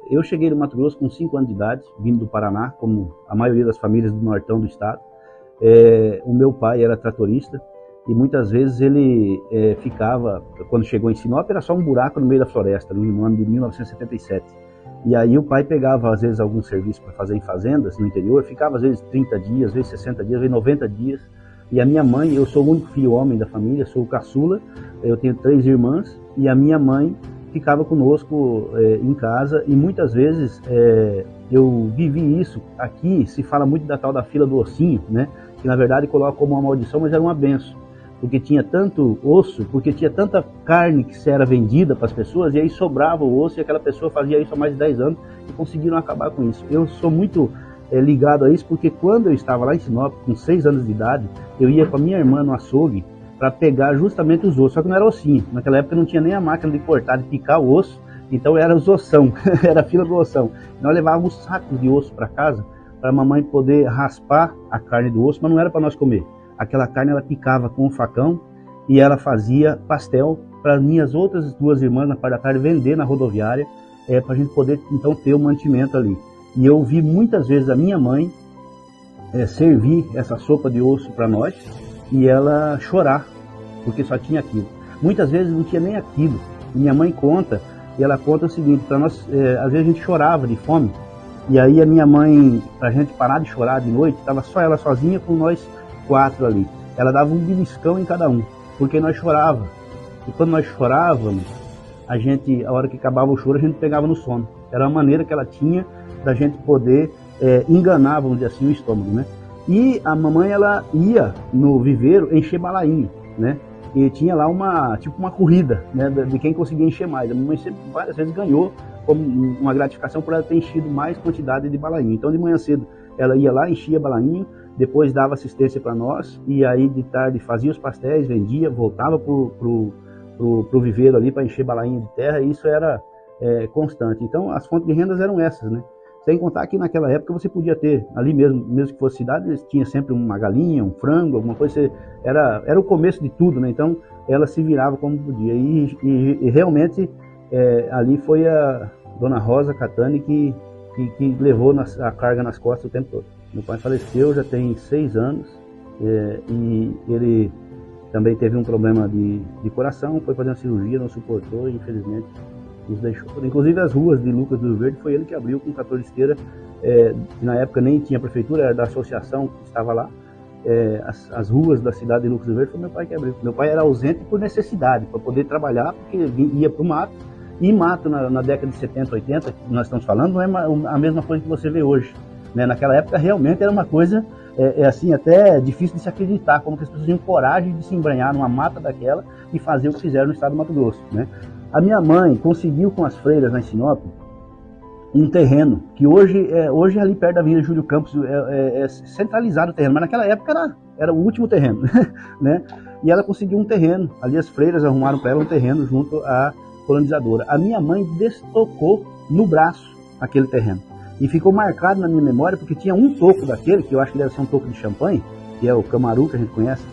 eu cheguei no Mato Grosso com 5 anos de idade, vindo do Paraná, como a maioria das famílias do nortão do estado. O meu pai era tratorista e muitas vezes ele ficava, quando chegou em Sinop, era só um buraco no meio da floresta, no ano de 1977. E aí o pai pegava, às vezes, algum serviço para fazer em fazendas no interior, ficava às vezes 30 dias, às vezes 60 dias, às vezes 90 dias. E a minha mãe, eu sou o único filho homem da família, sou o caçula, eu tenho 3 irmãs, e a minha mãe ficava conosco em casa, e muitas vezes eu vivi isso. Aqui se fala muito da tal da fila do ossinho, né? Que na verdade coloca como uma maldição, mas era uma benção, porque tinha tanto osso, porque tinha tanta carne que era vendida para as pessoas, e aí sobrava o osso, e aquela pessoa fazia isso há mais de 10 anos, e conseguiram acabar com isso. Eu sou muito ligado a isso, porque quando eu estava lá em Sinop, com 6 anos de idade, eu ia com a minha irmã no açougue, para pegar justamente os ossos, só que não era ossinho. Naquela época não tinha nem a máquina de cortar, de picar o osso, então era os ossão, era a fila do ossão. Nós levávamos sacos de osso para casa, para a mamãe poder raspar a carne do osso, mas não era para nós comer. Aquela carne ela picava com um facão e ela fazia pastel para minhas outras 2 irmãs na parte da tarde vender na rodoviária, para a gente poder então ter o mantimento ali. E eu vi muitas vezes a minha mãe servir essa sopa de osso para nós, e ela chorar, porque só tinha aquilo. Muitas vezes não tinha nem aquilo. Minha mãe conta, e ela conta o seguinte, para nós, às vezes a gente chorava de fome, e aí a minha mãe, pra gente parar de chorar de noite, estava só ela sozinha com nós 4 ali. Ela dava um beliscão em cada um, porque nós chorava. E quando nós chorávamos, a hora que acabava o choro, a gente pegava no sono. Era a maneira que ela tinha da gente poder enganar, vamos dizer assim, o estômago, né? E a mamãe, ela ia no viveiro encher balainho, né? E tinha lá uma corrida, né, de quem conseguia encher mais. A mamãe sempre, várias vezes ganhou como uma gratificação por ela ter enchido mais quantidade de balainho. Então de manhã cedo ela ia lá, enchia balainho, depois dava assistência para nós, e aí de tarde fazia os pastéis, vendia, voltava pro viveiro ali para encher balainho de terra, e isso era constante. Então as fontes de rendas eram essas, né? Sem contar que naquela época você podia ter, ali mesmo que fosse cidade, tinha sempre uma galinha, um frango, alguma coisa, era o começo de tudo, né? Então ela se virava como podia. E realmente ali foi a Dona Rosa Catani que levou a carga nas costas o tempo todo. Meu pai faleceu, já tem 6 anos, e ele também teve um problema de coração, foi fazer uma cirurgia, não suportou e infelizmente nos deixou. Inclusive as ruas de Lucas do Rio Verde foi ele que abriu com trator de esteira, que na época nem tinha prefeitura, era da associação que estava lá. As ruas da cidade de Lucas do Rio Verde foi meu pai que abriu. Meu pai era ausente por necessidade, para poder trabalhar, porque ia para o mato, e mato na década de 70, 80, que nós estamos falando, não é a mesma coisa que você vê hoje, né? Naquela época realmente era uma coisa assim, até difícil de se acreditar, como que as pessoas tinham coragem de se embranhar numa mata daquela e fazer o que fizeram no estado do Mato Grosso, né? A minha mãe conseguiu com as freiras lá em Sinop um terreno, que hoje ali perto da Avenida Júlio Campos é centralizado o terreno, mas naquela época era o último terreno, né? E ela conseguiu um terreno, ali as freiras arrumaram para ela um terreno junto à colonizadora. A minha mãe destocou no braço aquele terreno, e ficou marcado na minha memória, porque tinha um toco daquele, que eu acho que deve ser um toco de champanhe, que é o camaru, que a gente conhece,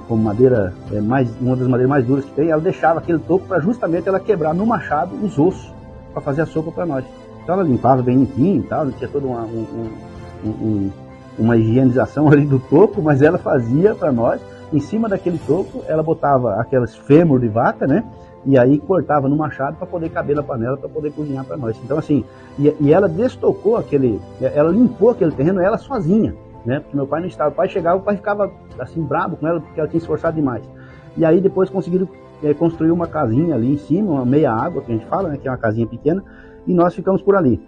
como madeira, uma das madeiras mais duras que tem. Ela deixava aquele toco para justamente ela quebrar no machado os ossos, para fazer a sopa para nós. Então ela limpava bem limpinho e tal, tinha toda uma higienização ali do toco, mas ela fazia para nós. Em cima daquele toco, ela botava aquelas fêmur de vaca, né? E aí cortava no machado para poder caber na panela, para poder cozinhar para nós. Então assim, e ela destocou ela limpou aquele terreno ela sozinha, né? Porque meu pai não estava. O pai chegava, o pai ficava assim bravo com ela, porque ela tinha esforçado demais. E aí depois conseguiram construir uma casinha ali em cima, uma meia água, que a gente fala, né? Que é uma casinha pequena, e nós ficamos por ali.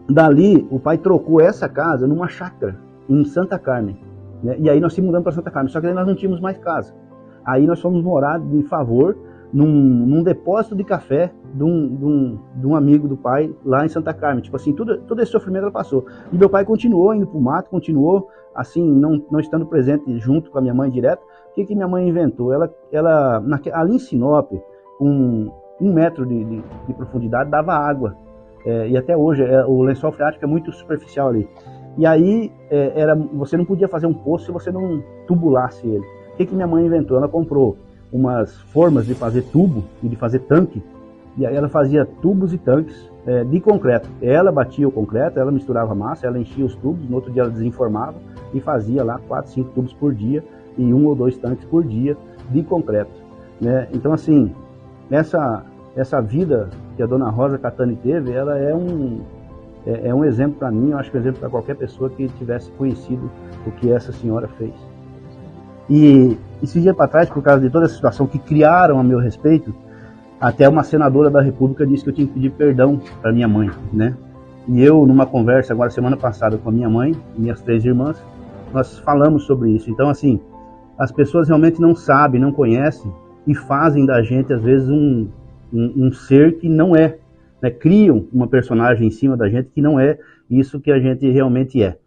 Dali, o pai trocou essa casa numa chácara em Santa Carmen, né? E aí nós se mudamos para Santa Carmen, só que aí nós não tínhamos mais casa. Aí nós fomos morar em favor num depósito de café de um amigo do pai lá em Santa Carmen. Tipo assim, todo esse sofrimento ela passou. E meu pai continuou indo pro mato, continuou assim, não estando presente junto com a minha mãe direto. O que minha mãe inventou? Ali em Sinop, com 1 metro de profundidade, dava água. E até hoje, o lençol freático é muito superficial ali. E aí, você não podia fazer um poço se você não tubulasse ele. O que minha mãe inventou? Ela comprou umas formas de fazer tubo e de fazer tanque, E aí ela fazia tubos e tanques de concreto. Ela batia o concreto, ela misturava massa, ela enchia os tubos, no outro dia ela desenformava e fazia lá 4, 5 tubos por dia e 1 ou 2 tanques por dia de concreto, né? Então, assim, essa vida que a dona Rosa Catani teve, ela é um exemplo para mim, eu acho que é um exemplo para qualquer pessoa que tivesse conhecido o que essa senhora fez. E esse dia para trás, por causa de toda essa situação que criaram a meu respeito, até uma senadora da República disse que eu tinha que pedir perdão para minha mãe, né? E eu, numa conversa agora semana passada com a minha mãe e minhas 3 irmãs, nós falamos sobre isso. Então, assim, as pessoas realmente não sabem, não conhecem e fazem da gente, às vezes, um ser que não é, né? Criam uma personagem em cima da gente que não é isso que a gente realmente é.